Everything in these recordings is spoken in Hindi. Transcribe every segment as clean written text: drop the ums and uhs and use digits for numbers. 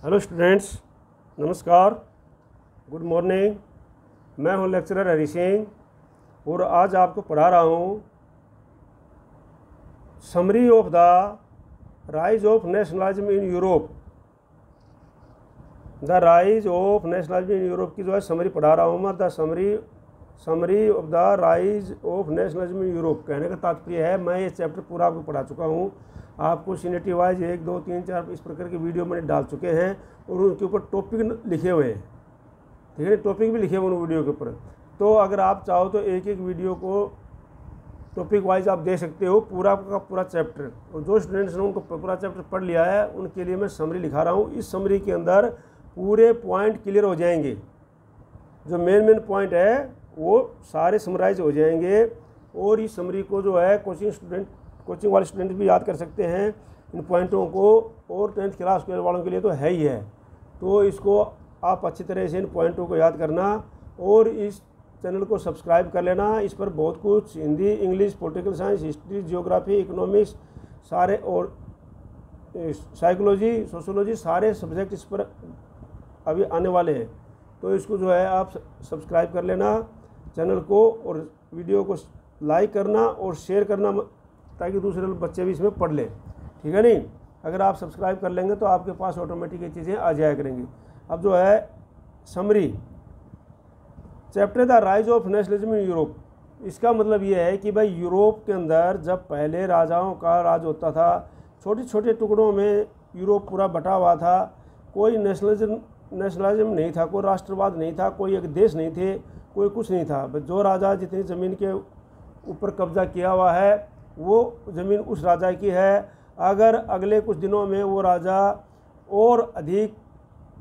हेलो स्टूडेंट्स, नमस्कार, गुड मॉर्निंग। मैं हूं लेक्चरर हरी सिंह और आज आपको पढ़ा रहा हूं summary of the rise of nationalism in Europe. The rise of nationalism in Europe की जो है समरी पढ़ा रहा हूं मैं। The summary of the rise of nationalism in Europe कहने का तात्पर्य है मैं ये चैप्टर पूरा आपको पढ़ा चुका हूँ। आपको सीनियरिटी वाइज 1, 2, 3, 4 इस प्रकार की वीडियो मैंने डाल चुके हैं और उनके ऊपर टॉपिक लिखे हुए हैं, ठीक है। टॉपिक भी लिखे हुए उन वीडियो के ऊपर। तो अगर आप चाहो तो एक एक वीडियो को टॉपिक वाइज आप दे सकते हो, पूरा का पूरा चैप्टर। और जो स्टूडेंट्स ने उनको पूरा चैप्टर पढ़ लिया है उनके लिए मैं समरी लिखा रहा हूँ। इस समरी के अंदर पूरे पॉइंट क्लियर हो जाएंगे, जो मेन पॉइंट है वो सारे समराइज हो जाएंगे। और इस समरी को जो है कोचिंग वाले स्टूडेंट भी याद कर सकते हैं इन पॉइंटों को, और 10th क्लास वालों के लिए तो है ही है। तो इसको आप अच्छी तरह से इन पॉइंटों को याद करना और इस चैनल को सब्सक्राइब कर लेना। इस पर बहुत कुछ Hindi, English, political science, history, geography, economics सारे और साइकोलॉजी, सोशोलॉजी सारे सब्जेक्ट इस पर अभी आने वाले हैं। तो इसको जो है आप सब्सक्राइब कर लेना चैनल को, और वीडियो को लाइक करना और शेयर करना ताकि दूसरे बच्चे भी इसमें पढ़ लें, ठीक है नहीं। अगर आप सब्सक्राइब कर लेंगे तो आपके पास ऑटोमेटिक ये चीज़ें आ जाया करेंगी। अब जो है summary chapter the rise of nationalism in Europe, इसका मतलब ये है कि भाई यूरोप के अंदर जब पहले राजाओं का राज होता था, छोटे छोटे टुकड़ों में यूरोप पूरा बटा हुआ था। कोई नेशनलिज्म नहीं था, कोई राष्ट्रवाद नहीं था, कोई एक देश नहीं थे, कोई कुछ नहीं था। जो राजा जितनी ज़मीन के ऊपर कब्जा किया हुआ है वो ज़मीन उस राजा की है। अगर अगले कुछ दिनों में वो राजा और अधिक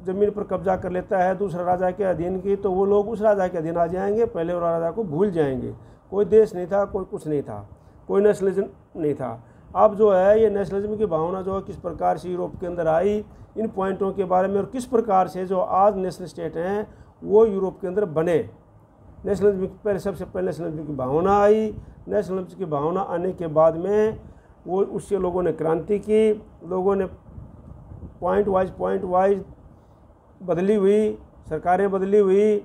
ज़मीन पर कब्जा कर लेता है दूसरा राजा के अधीन की, तो वो लोग उस राजा के अधीन आ जाएंगे, पहले वो राजा को भूल जाएंगे। कोई देश नहीं था, कोई कुछ नहीं था, कोई नेशनलिज्म नहीं था। अब जो है ये नेशनलिज्म की भावना जो है किस प्रकार से यूरोप के अंदर आई, इन पॉइंटों के बारे में, और किस प्रकार से जो आज नेशनल स्टेट हैं वो यूरोप के अंदर बने। नेशनलिज्म पहले सबसे पहले नेशनलिज्म की भावना आई। नेशनलिज्म की भावना आने के बाद में वो उससे लोगों ने क्रांति की, लोगों ने पॉइंट वाइज बदली हुई, सरकारें बदली हुई,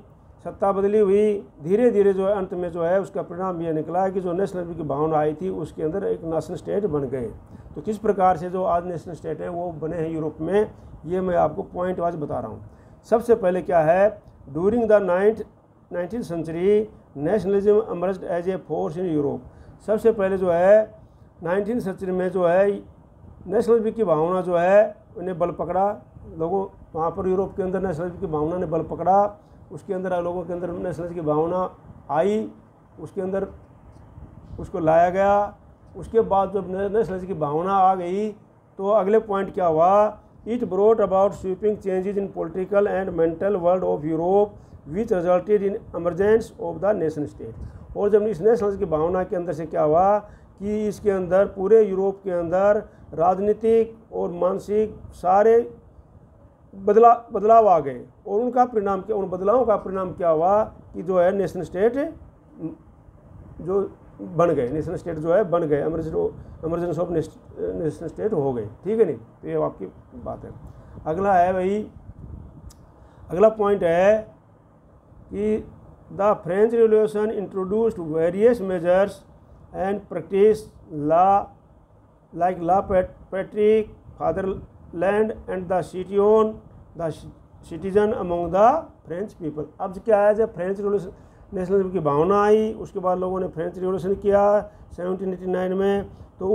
सत्ता बदली हुई। धीरे धीरे जो है अंत में जो है उसका परिणाम ये निकला कि जो नेशनलिज्म की भावना आई थी उसके अंदर एक नेशनल स्टेट बन गए। तो किस प्रकार से जो आज नेशनल स्टेट हैं वो बने हैं यूरोप में, ये मैं आपको पॉइंट वाइज बता रहा हूँ। सबसे पहले क्या है, during the 19th century nationalism emerged as a force in Europe. सबसे पहले जो है 19th सेंचुरी में जो है नेशनलिज्म की भावना जो है उन्हें बल पकड़ा। लोगों वहाँ पर यूरोप के अंदर नेशनलिज्म की भावना ने बल पकड़ा, उसके अंदर लोगों के अंदर नेशनलिज्म की भावना आई, उसके अंदर उसको लाया गया। उसके बाद जब नेशनलिज्म की भावना आ गई तो अगले पॉइंट क्या हुआ, it brought about sweeping changes in political and mental world of Europe which resulted in emergence of the nation state. और जब इस नेशनलिज्म की भावना के अंदर से क्या हुआ कि इसके अंदर पूरे यूरोप के अंदर राजनीतिक और मानसिक सारे बदलाव आ गए, और उनका परिणाम क्या, उन बदलावों का परिणाम क्या हुआ कि जो है नेशन स्टेट जो बन गए, नेशन स्टेट जो है बन गए, एमरजेंस ऑफ नेशन स्टेट हो गए, ठीक है नहीं। तो ये आपकी बात है। अगला है भाई, अगला पॉइंट है कि the French revolution introduced various measures and practice law like law Patrick, fatherland and the citizen among the French people. अब क्या है, जब फ्रेंच रिवॉल्यूशन नेशनलिज्म की भावना आई, उसके बाद लोगों ने फ्रेंच रिवॉल्यूशन किया 1789 में, तो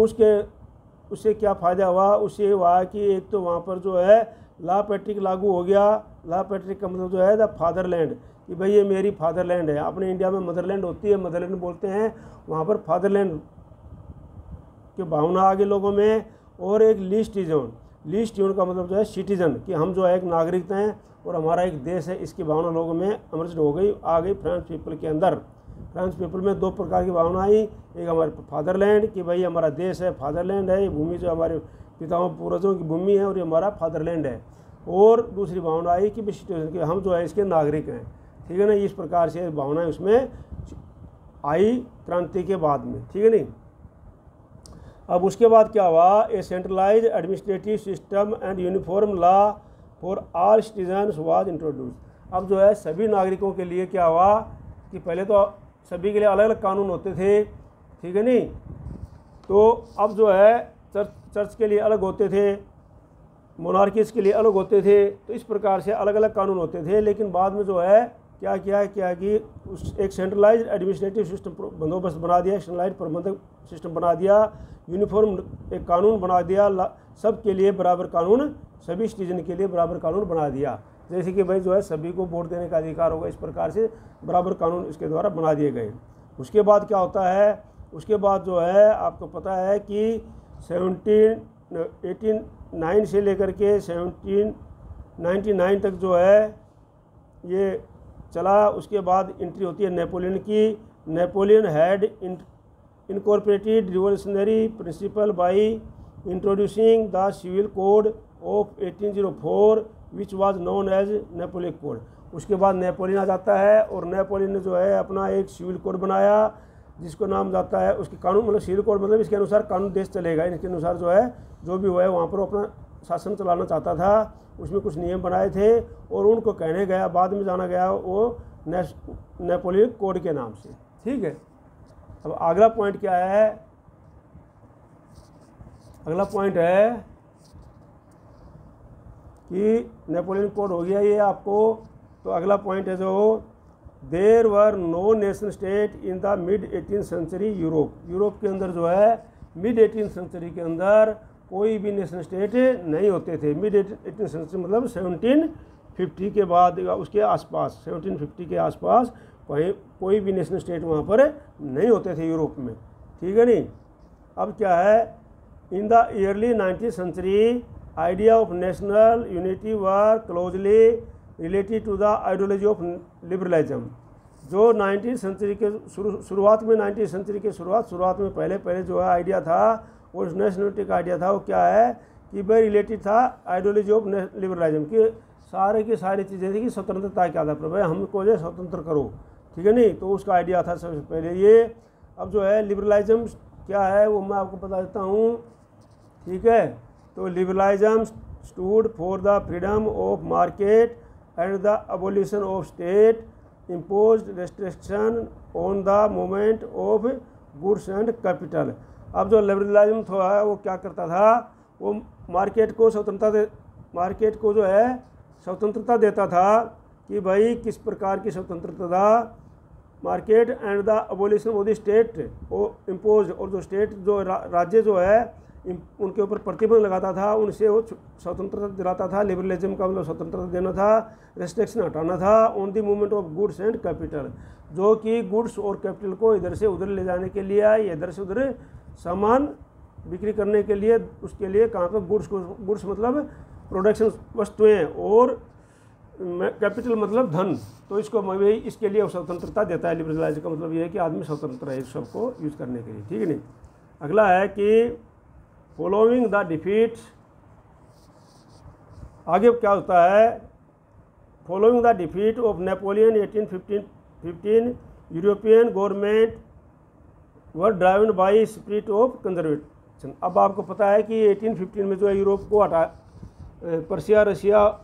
उससे क्या फ़ायदा हुआ, उससे हुआ कि एक तो वहाँ पर जो है लॉ पैट्रिक लागू हो गया। लॉ पैट्रिक का मतलब जो है द फादरलैंड, कि भाई ये मेरी फादरलैंड है। अपने इंडिया में मदरलैंड होती है, मदरलैंड बोलते हैं, वहाँ पर फादरलैंड की भावना आ गई लोगों में। और एक लीस्ट यून का मतलब जो है सिटीजन, कि हम जो है एक नागरिक हैं और हमारा एक देश है, इसकी भावना लोगों में अमर्ज हो गई, आ गई फ्रेंच पीपल के अंदर। फ्रेंच पीपल में 2 प्रकार की भावना आई, एक हमारे फादरलैंड कि भाई हमारा देश है, फादरलैंड है, ये भूमि जो हमारे पिताओं पूर्वजों की भूमि है और ये हमारा फादरलैंड है। और दूसरी भावना आई कि सिटीजन, कि हम जो है इसके नागरिक हैं, ठीक है ना। इस प्रकार से भावनाएं उसमें आई क्रांति के बाद में, ठीक है नहीं। अब उसके बाद क्या हुआ, a centralize administrative system and uniform law for all citizens was introduce. अब जो है सभी नागरिकों के लिए क्या हुआ कि पहले तो सभी के लिए अलग अलग कानून होते थे, ठीक है नहीं, तो अब जो है चर्च के लिए अलग होते थे, मोनार्कीज के लिए अलग होते थे, तो इस प्रकार से अलग अलग कानून होते थे। लेकिन बाद में जो है क्या किया कि उस एक सेंट्रलाइज्ड एडमिनिस्ट्रेटिव सिस्टम बंदोबस्त बना दिया, सेंट्रलाइज प्रबंधक सिस्टम बना दिया, यूनिफॉर्म एक कानून बना दिया, सब के लिए बराबर कानून, सभी सिटीजन के लिए बराबर कानून बना दिया। जैसे कि भाई जो है सभी को वोट देने का अधिकार होगा, इस प्रकार से बराबर कानून इसके द्वारा बना दिए गए। उसके बाद क्या होता है, उसके बाद जो है आपको पता है कि 1789 से लेकर के 1799 तक जो है ये चला। उसके बाद एंट्री होती है नेपोलियन की। Napoleon had incorporated revolutionary principle by introducing the civil code of 1804 which was known as Napoleon code. उसके बाद नेपोलियन आ जाता है और नेपोलियन ने जो है अपना एक सिविल कोड बनाया जिसको नाम जाता है, उसके कानून मतलब सिविल कोड मतलब इसके अनुसार कानून देश चलेगा, इसके अनुसार जो है जो भी हुआ है वहाँ पर अपना शासन चलाना चाहता था। उसमें कुछ नियम बनाए थे और उनको कहने गया, बाद में जाना गया वो नेपोलियन कोड के नाम से, ठीक है। अब अगला पॉइंट क्या है, अगला पॉइंट है कि नेपोलियन कोड हो गया ये आपको। तो अगला पॉइंट है जो there were no nation state in the mid 18th century Europe. Europe के अंदर जो है मिड 18th सेंचुरी के अंदर कोई भी नेशन स्टेट नहीं होते थे। मिड 18th सेंचुरी मतलब 1750 के बाद, उसके आसपास 1750 के आसपास कोई भी नेशनल स्टेट वहाँ पर नहीं होते थे यूरोप में, ठीक है नहीं। अब क्या है, in the early 19th century idea of national unity were closely related to the ideology of liberalism. जो 19th सेंचुरी के शुरुआत में 19th सेंचुरी के शुरुआत में पहले जो है आइडिया था, और नेशनलिटी का आइडिया था, वो क्या है कि भाई रिलेटेड था आइडियोलॉजी ऑफ लिबरलिज्म की सारी चीज़ें थी कि स्वतंत्रता के आधार पर भाई हमको जो स्वतंत्र करो, ठीक है नहीं। तो उसका आइडिया था सबसे पहले ये। अब जो है लिबरलिज्म क्या है वो मैं आपको बता देता हूँ, ठीक है। तो liberalism stood for the freedom of market and the abolition of state imposed restriction on the movement of goods and capital. अब जो लिबरलिज्म था वो क्या करता था, वो मार्केट को जो है स्वतंत्रता देता था कि भाई किस प्रकार की स्वतंत्रता था, market and the abolition of the state impose, और जो स्टेट जो राज्य जो है उनके ऊपर प्रतिबंध लगाता था, उनसे वो स्वतंत्रता दिलाता था। लिबरलिज्म का मतलब स्वतंत्रता देना था, रेस्ट्रिक्शन हटाना था on the movement of goods and capital, जो कि गुड्स और कैपिटल को इधर से उधर ले जाने के लिए या इधर से उधर सामान बिक्री करने के लिए, उसके लिए कहाँ पर गुड्स मतलब प्रोडक्शन वस्तुएं और कैपिटल मतलब धन, तो इसके लिए स्वतंत्रता देता है। लिबरलाइज का मतलब ये है कि आदमी स्वतंत्र है इस सबको यूज़ करने के लिए, ठीक है नहीं। अगला है कि फॉलोइंग द डिफीट, आगे क्या होता है, following the defeat of Napoleon 1815 European government were driven by spirit of conservation. अब आपको पता है कि 1815 में जो है यूरोप को हटा, पर्शिया, रशिया,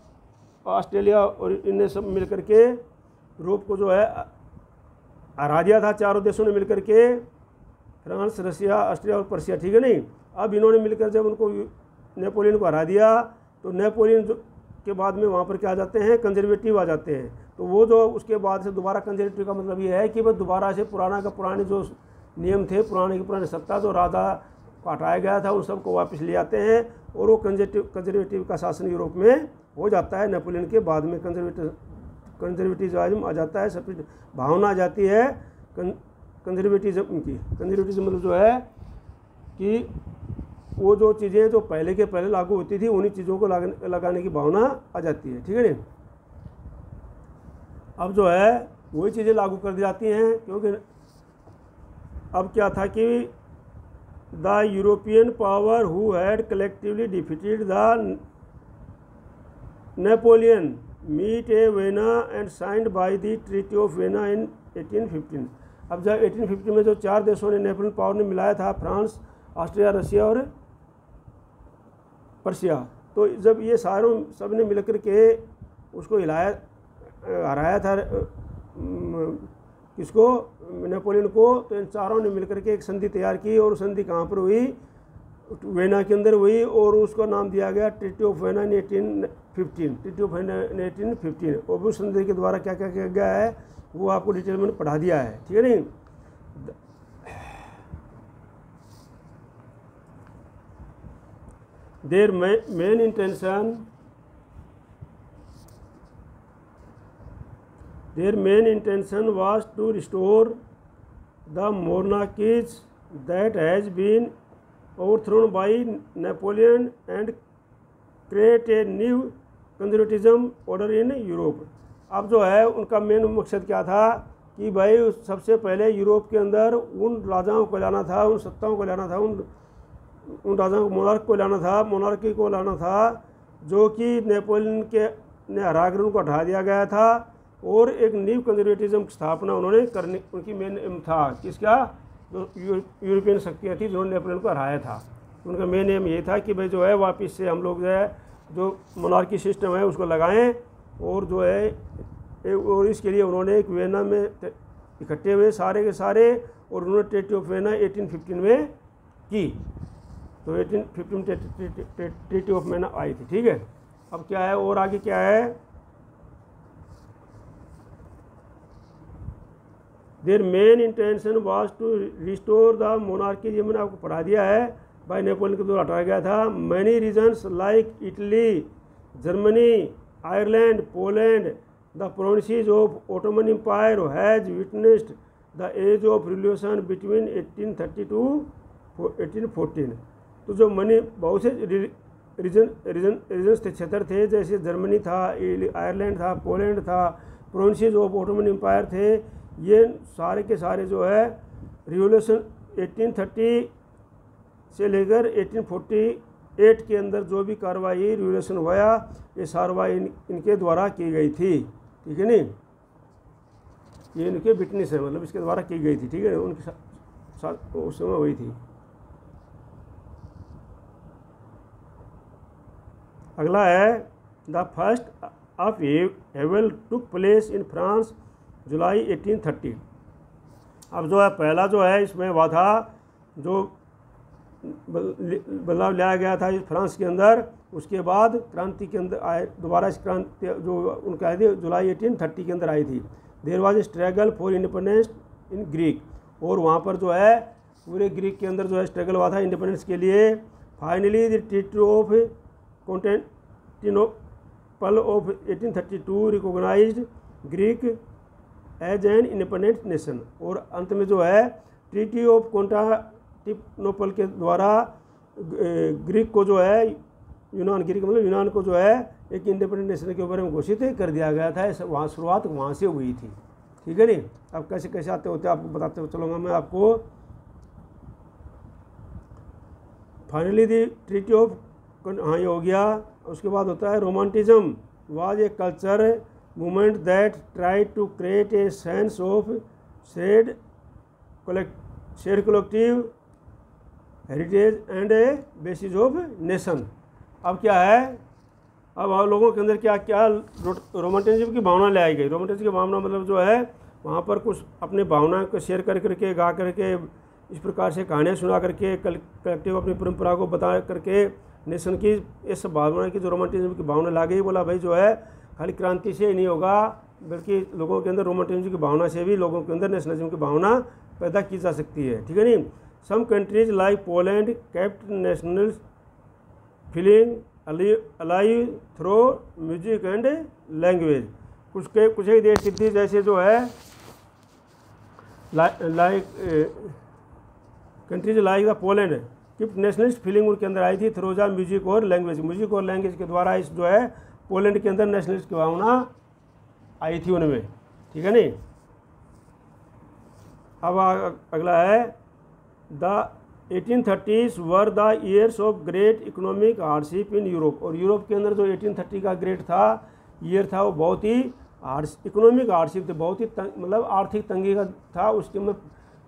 ऑस्ट्रेलिया और इनने सब मिल करके यूरोप को जो है हरा दिया था। चारों देशों ने मिलकर के, फ्रांस, रशिया, ऑस्ट्रिया और पर्शिया, ठीक है नहीं। अब इन्होंने मिलकर जब उनको नेपोलियन को हरा दिया तो नेपोलियन के बाद में वहाँ पर क्या आ जाते हैं, कंजर्वेटिव आ जाते हैं। तो वो जो उसके बाद से दोबारा कंजर्वेटिव का मतलब ये है कि वह दोबारा से पुराने जो नियम थे, पुराने सत्ता जो राजा को हटाया गया था उन सबको वापस ले आते हैं और वो कंजर्वेटिव का शासन यूरोप में हो जाता है। नेपोलियन के बाद में कंजर्वेटिज्म आ जाता है, सब भावना आ जाती है कंजर्वेटिज्म की। कंजर्वेटिज्म मतलब जो है कि वो जो चीज़ें जो पहले के पहले लागू होती थी उन्हीं चीज़ों को लगाने की भावना आ जाती है, ठीक है नहीं। अब जो है वही चीज़ें लागू कर दी जाती हैं, क्योंकि अब क्या था कि the European power who had collectively defeated the Napoleon meet a Vienna and signed by the treaty of Vienna in 1815। अब जब 1850 में जो चार देशों ने नेपोलियन पावर ने मिलाया था, फ्रांस, ऑस्ट्रिया, रशिया और पर्शिया, तो जब ये सारों सब ने मिलकर के उसको हराया था, किसको, नेपोलियन को, तो इन चारों ने मिलकर के एक संधि तैयार की, और संधि कहाँ पर हुई, वेना के अंदर हुई, और उसका नाम दिया गया treaty of Vienna in 1815, treaty of Vienna in 1815। और उस संधि के द्वारा क्या क्या किया गया है वो आपको डिटेल में पढ़ा दिया है, ठीक है नहीं। Their main intention was to restore the monarchies that has been overthrown by Napoleon and create a new conservatism order in Europe। अब जो है उनका मेन मकसद क्या था कि भाई सबसे पहले यूरोप के अंदर उन राजाओं को लाना था, उन सत्ताओं को लाना था, उन राजाओं को, मोनार्की को लाना था जो कि नेपोलियन के ने हरा कर उनको हटा दिया गया था, और एक न्यू कंजर्वेटिज्म की स्थापना उन्होंने करने, उनकी मेन एम था किसका, जो यूरोपियन शक्तियाँ थी जिन्होंने नेपोलियन को हराया था। उनका मेन एम ये था कि भाई जो है वापस से हम लोग जो है जो मोनार्की सिस्टम है उसको लगाएं, और जो है और इसके लिए उन्होंने एक वेना में इकट्ठे हुए सारे के सारे, और उन्होंने ट्रीटी ऑफ वेना 1815 में की। तो 1815 ट्रीटी ऑफ वेना आई थी, ठीक है। अब क्या है और आगे क्या है, their main intention was to restore the monarchy, ये मैंने आपको पढ़ा दिया है, बाय नेपोलियन के द्वारा हटाया गया था। Many regions like Italy, Germany, Ireland, Poland, the provinces of Ottoman empire has witnessed the age of revolution between 1830 to 1814। तो जो मनी बहुत से रीजन्स थे, क्षेत्र थे, जैसे जर्मनी था, आयरलैंड था, पोलैंड था, प्रोविंसेस ऑफ ओटोमन एम्पायर थे, ये सारे के सारे जो है रिवॉल्यूशन 1830 से लेकर 1848 के अंदर जो भी कार्रवाई रिवॉल्यूशन हुआ, ये कार्रवाई इनके द्वारा की गई थी, ठीक है नहीं। ये इनके विटनेस है, मतलब इसके द्वारा की गई थी, ठीक है, उनके साथ उस समय हुई थी। अगला है the first upheaval took place in France July 1830। अब जो है पहला जो है इसमें हुआ था, जो बदलाव लाया गया था इस फ्रांस के अंदर, उसके बाद क्रांति के अंदर आए, दोबारा इस क्रांति जो उनका आई थी जुलाई 1830 के अंदर आई थी। There was a struggle for independence in Greek, और वहाँ पर जो है पूरे ग्रीक के अंदर जो है स्ट्रगल हुआ था इंडिपेंडेंस के लिए। Finally the treaty of Constantinople of 1832 recognized Greek as an independent nation, और अंत में जो है ट्रीटी ऑफ कॉन्स्टेंटिनोपल के द्वारा ग्रीक को जो है ग्रीक मतलब यूनान को जो है एक इंडिपेंडेंट नेशन के ऊपर में घोषित कर दिया गया था। वहाँ शुरुआत वहाँ से हुई थी, ठीक है नहीं। अब कैसे कैसे आते होते आपको बताते चलूँगा मैं आपको। फाइनली दी ट्रीटी ऑफ, हाँ ये हो गया। उसके बाद होता है romanticism was a culture movement that try to create a sense of shared collective heritage and a basis of nation. अब क्या है, अब आप लोगों के अंदर क्या क्या रोमांटिज्म की भावना ले आई गई। रोमांटिज्म की भावना मतलब जो है वहाँ पर कुछ अपनी भावनाओं को शेयर कर करके, गा करके, इस प्रकार से कहानियाँ सुना करके, कलेक्टिव अपनी परंपरा को बता करके नेशन की इस भावना की जो रोमांटिज्म की भावना ला गई। बोला भाई जो है खाली क्रांति से ही नहीं होगा, बल्कि लोगों के अंदर रोमांटिज्म की भावना से भी लोगों के अंदर नेशनलिज्म की भावना पैदा की जा सकती है, ठीक है नहीं। Some countries like Poland kept national feeling alive through music and language. कुछ एक देश थी जैसे जो है like countries like the Poland kept nationalist feeling उनके अंदर आई थी थ्रू द म्यूजिक और लैंग्वेज के द्वारा इस जो है पोलैंड के अंदर नेशनलिस्ट की भावना आई थी उनमें, ठीक है नहीं। अब अगला है the 1830s were the years of great economic hardship in Europe. और यूरोप के अंदर जो 1830 का ग्रेट था ईयर था वो बहुत ही इकोनॉमिक हार्डशिप थे, बहुत ही मतलब आर्थिक तंगी का था। उसके अंदर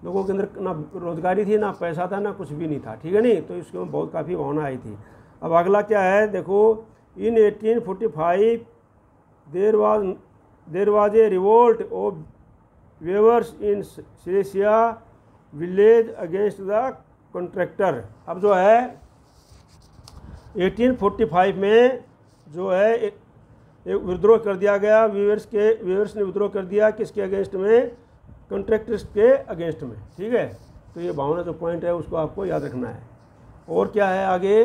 लोगों के अंदर ना रोजगारी थी, ना पैसा था, ना कुछ भी नहीं था, ठीक है नहीं। तो इसके में बहुत काफ़ी भावना आई थी। अब अगला क्या है देखो, इन 1845 there was a revolt of weavers in Silesia village against the contractor. अब जो है 1845 में जो है एक विद्रोह कर दिया गया, वीवर्स ने विद्रोह कर दिया किसके अगेंस्ट में, कॉन्ट्रैक्टर्स के अगेंस्ट में। ठीक है, तो ये भावना जो पॉइंट है उसको आपको याद रखना है। और क्या है आगे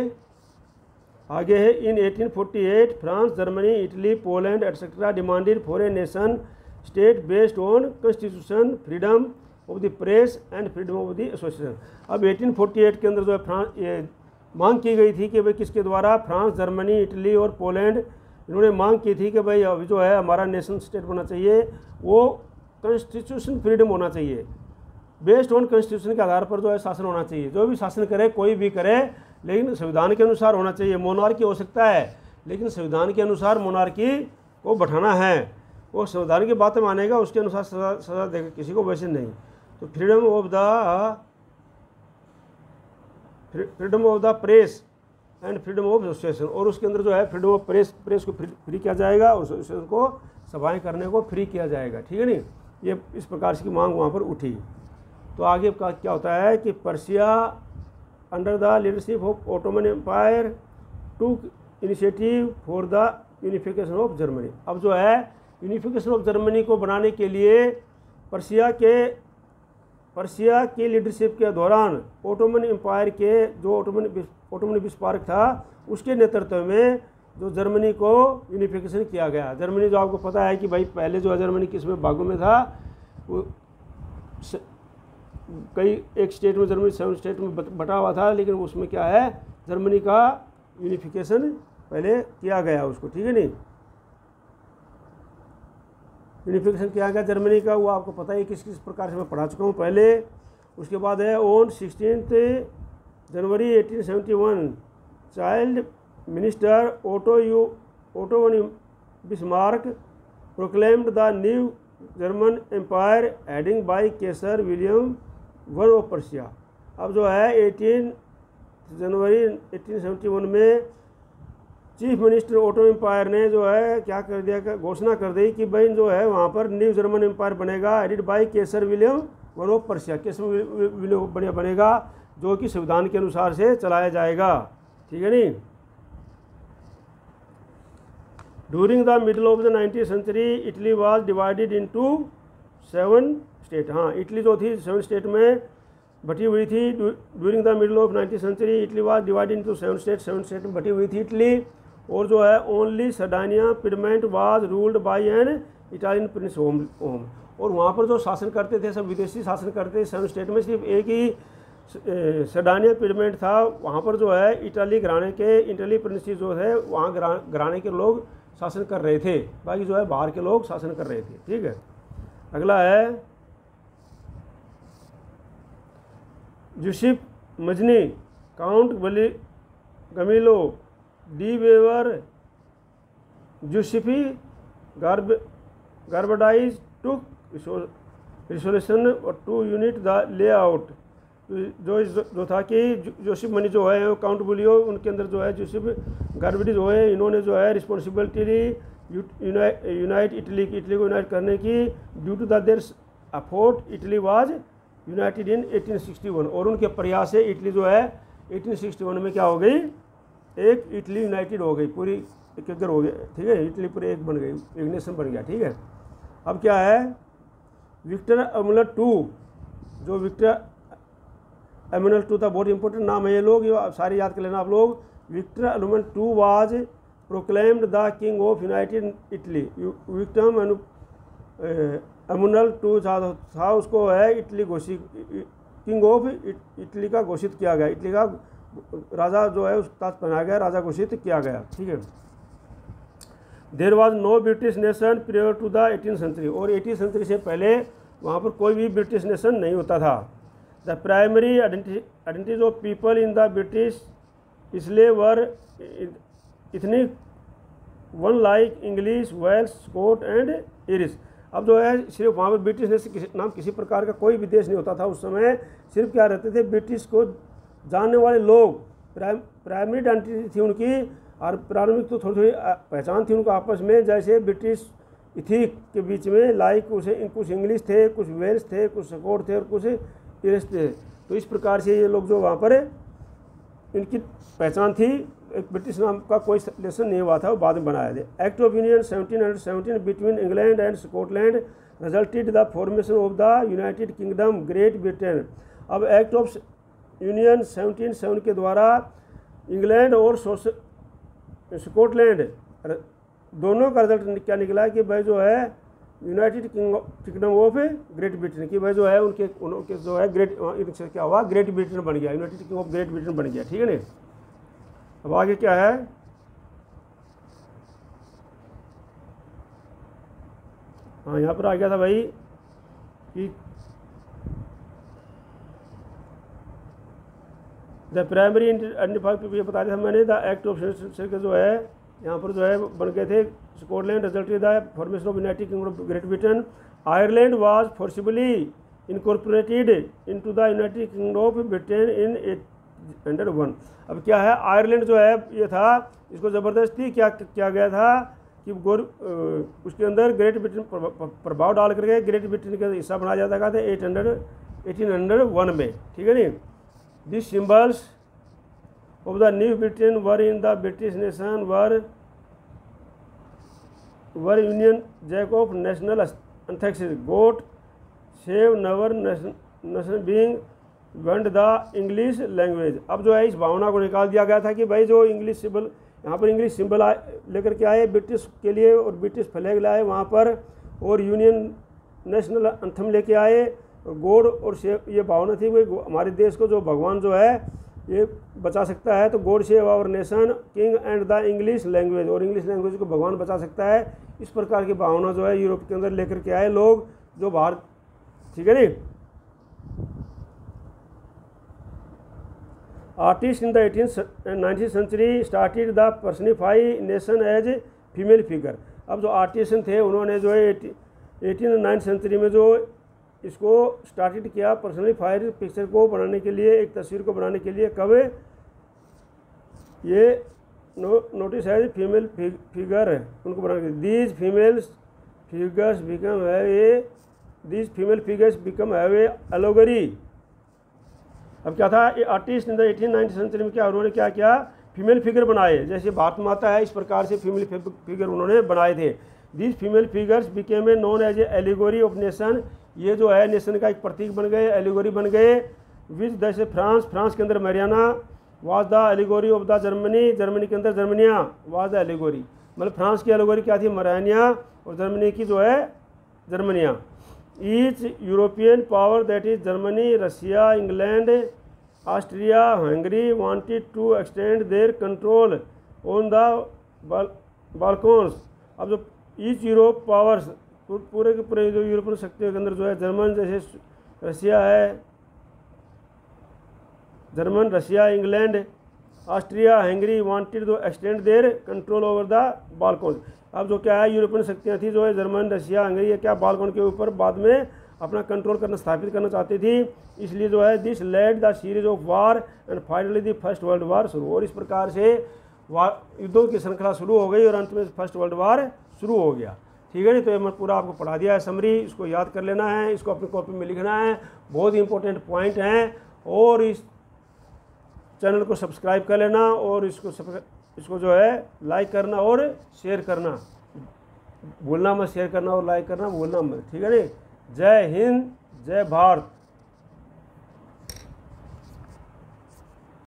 है, इन 1848 France, Germany, Italy, Poland etcetera demanded for a nation state based on constitution, freedom of the press and freedom of the association. अब 1848 के अंदर जो है फ्रांस ये मांग की गई थी कि भाई किसके द्वारा, फ्रांस, जर्मनी, इटली और पोलैंड, इन्होंने मांग की थी कि भाई अभी जो है हमारा नेशन स्टेट होना चाहिए, वो कॉन्स्टिट्यूशन फ्रीडम होना चाहिए, बेस्ड ऑन कॉन्स्टिट्यूशन के आधार पर जो है शासन होना चाहिए। जो भी शासन करे कोई भी करे, लेकिन संविधान के अनुसार होना चाहिए। मोनार्की हो सकता है लेकिन संविधान के अनुसार मोनार्की को बैठाना है, वो संविधान की बातें मानेगा, उसके अनुसार सजा देगा, किसी को वैसे नहीं। तो freedom of the press and freedom of association, और उसके अंदर जो है फ्रीडम ऑफ प्रेस को फ्री किया जाएगा और एसोसिएशन को सभाएं करने को फ्री किया जाएगा। ठीक है नहीं, ये इस प्रकार की मांग वहाँ पर उठी। तो आगे का क्या होता है कि Persia under the leadership of Ottoman empire took initiative for the unification of Germany. अब जो है यूनिफिकेशन ऑफ जर्मनी को बनाने के लिए पर्शिया की लीडरशिप के दौरान ऑटोमन एम्पायर के जो ऑटोमन बिस्मार्क था उसके नेतृत्व में जो जर्मनी को यूनिफिकेशन किया गया। जर्मनी जो आपको पता है कि भाई पहले जो है जर्मनी किसमें भागों में था, वो कई एक स्टेट में जर्मनी 7 स्टेट में बटा हुआ था, लेकिन उसमें क्या है जर्मनी का यूनिफिकेशन पहले किया गया उसको। ठीक है नहीं, यूनिफिकेशन किया गया जर्मनी का, वो आपको पता है किस किस प्रकार से मैं पढ़ा चुका हूँ पहले। उसके बाद है on 16 January 1871 child minister Otto von Bismarck proclaimed the new German empire heading by Kaiser William one of Persia. अब जो है 18 जनवरी 1871 में चीफ मिनिस्टर ऑटो एम्पायर ने जो है क्या कर दिया, घोषणा कर दी कि भाई जो है वहाँ पर न्यू जर्मन एम्पायर बनेगा, headed by Kaiser William one of Persia. Kesar William बनेगा जो कि संविधान के अनुसार से चलाया जाएगा। ठीक है नहीं। During the middle of the 19th century Italy was divided into 7 state. हाँ, इटली जो थी 7 स्टेट में बटी हुई थी। During the middle of 19th century Italy was divided into 7 state में बटी हुई थी इटली। और जो है only Sardinia Piedmont was ruled by an Italian prince home. और वहाँ पर जो शासन करते थे सब विदेशी शासन करते थे। 7 स्टेट में सिर्फ एक ही सरडानिया पिडमेंट था, वहाँ पर जो है इटली प्रिंस जो है वहाँ घराने के लोग शासन कर रहे थे, बाकी जो है बाहर के लोग शासन कर रहे थे। ठीक है, अगला है Giuseppe Mazzini, count Camillo, de Cavour, Giuseppe Garibaldi took resolution to unite the layout. जो था कि यूसुफ मनी जो है काउंट बुलियो, उनके अंदर जो है यूसुफ गार्बडी जो है इन्होंने जो है रिस्पॉन्सिबिलिटी यूनाइट इटली को यूनाइट करने की। Due to the their effort Italy was united in 1861। और उनके प्रयास से इटली जो है 1861 में क्या हो गई, एक इटली यूनाइटेड हो गई, पूरी एक हो गया। ठीक है, इटली पूरी एक बन गई, एक नेशन बन गया। ठीक है, अब क्या है विक्टर एमुलर II, जो विक्टर एमुलर II था, बहुत इंपॉर्टेंट नाम है ये लोग, ये सारे याद कर लेना आप लोग। Victor Emmanuel II was proclaimed the king of united Italy. Victor Emmanuel II था, उसको है इटली घोषित किंग ऑफ इटली का घोषित किया गया, इटली का राजा जो है उस ताज पहनाया गया, राजा घोषित किया गया। ठीक है, there was no British nation prior to the 18th century. और 18th सेंचुरी से पहले वहाँ पर कोई भी ब्रिटिश नेशन नहीं होता था। The primary identities of people in the British इसलिए were ethnic one like English, Welsh, Scot and Irish. अब जो है सिर्फ वहाँ पर ब्रिटिश नेशन नाम किसी प्रकार का कोई भी देश नहीं होता था उस समय। सिर्फ क्या रहते थे, ब्रिटिश को जानने वाले लोग प्राइमरी आइडेंटिटी थी उनकी, और प्रारंभिक तो थोड़ी थोड़ी पहचान थी उनको आपस में, जैसे ब्रिटिश इथिक के बीच में, लाइक उसे कुछ इंग्लिश थे, कुछ वेल्स थे, कुछ स्कॉट थे और कुछ इरिश थे। तो इस प्रकार से ये लोग जो वहाँ पर इनकी पहचान थी। एक ब्रिटिश नाम का कोई लेसन नहीं हुआ था, वो बाद में बनाया था। Act of union 1717 between England and Scotland resulted the formation of the United kingdom great Britain. अब एक्ट ऑफ यूनियन 1707 के द्वारा इंग्लैंड और स्कॉटलैंड दोनों का रिजल्ट क्या निकला कि भाई जो है United kingdom of great Britain की भाई जो है उनके जो है ग्रेट क्या हुआ, ग्रेट ब्रिटेन बन गया, United kingdom of great Britain बन गया। ठीक है ना। अब आगे क्या है, हाँ यहाँ पर आ गया था भाई कि द प्राइमरी आइडेंटिफाइड, ये बता दिया था मैंने। द एक्ट ऑफ के जो है यहाँ पर जो है बन गए थे Scotland resulted the formation of United kingdom of great Britain. Ireland was forcibly incorporated into the United kingdom of Britain in 1801। अब क्या है, आयरलैंड जो है ये था, इसको ज़बरदस्ती क्या किया गया था कि उसके अंदर ग्रेट ब्रिटेन प्रभाव डाल करके ग्रेट ब्रिटेन का हिस्सा बनाया जाता था 1801 में। ठीक है नी। This symbols of the New Britain were in the British nation were Union Jack of national anthesis, goat, save, never, nation being went the English language। अब जो है इस भावना को निकाल दिया गया था कि भाई जो इंग्लिश सिंबल, यहाँ पर इंग्लिश सिंबल लेकर के आए ब्रिटिश के लिए और ब्रिटिश फ्लैग लाए वहाँ पर, और यूनियन नेशनल एंथम लेके आए, गोड और सेव ये भावना थी भाई हमारे देश को जो भगवान जो है ये बचा सकता है, तो god save our nation, king and the English language, और इंग्लिश लैंग्वेज को भगवान बचा सकता है। इस प्रकार की भावना जो है यूरोप के अंदर लेकर के आए लोग जो बाहर। ठीक है नी। Artist in the 19th century started the personify nation as female figure. अब जो आर्टिस्ट थे उन्होंने जो है 18th सेंचुरी में जो इसको स्टार्टेड किया पर्सनलीफाइड पिक्चर को बनाने के लिए, एक तस्वीर को बनाने के लिए। कब ये नोटिस है फीमेल फिगर उनको बनाने के लिए। These female figures become have a allegory. अब क्या था, ये artist in the 18th century में क्या उन्होंने क्या किया, फीमेल फिगर बनाए, जैसे भारत माता है इस प्रकार से फीमेल फिगर उन्होंने बनाए थे। These female figures became a known as a allegory of nation. ये जो है नेशन का एक प्रतीक बन गए, एलिगोरी बन गए। विच जैसे फ्रांस के अंदर Marianne was the allegory of the Germany, Germany के अंदर जर्मनिया वाज द एलिगोरी, मतलब फ्रांस की एलिगोरी क्या थी, मरानिया, और जर्मनी की जो है Germania. Each European power that is Germany, Russia, England, Austria, Hungary wanted to extend their control on the Balkans. अब जो ईच यूरोप पावर्स पूरे के पूरे जो यूरोपियन शक्तियों के अंदर जो है जर्मन, जैसे रशिया है, German, Russia, England, Austria, Hungary wanted to extend their control over the Balkan. अब जो क्या है यूरोपियन शक्तियाँ थी जो है जर्मन, रशिया, हंगरी, क्या बाल्कन के ऊपर बाद में अपना कंट्रोल करना स्थापित करना चाहती थी। इसलिए जो है this led the series of war and finally the first world war शुरू। और इस प्रकार से युद्धों की श्रृंखला शुरू हो गई और अंत में फर्स्ट वर्ल्ड वार शुरू हो गया। ठीक है नहीं। तो ये मैं पूरा आपको पढ़ा दिया है समरी, इसको याद कर लेना है, इसको अपनी कॉपी में लिखना है, बहुत ही इंपॉर्टेंट पॉइंट हैं। और इस चैनल को सब्सक्राइब कर लेना और इसको जो है लाइक करना और शेयर करना भूलना मत, शेयर करना और लाइक करना भूलना मत। ठीक है नहीं। जय हिंद, जय भारत।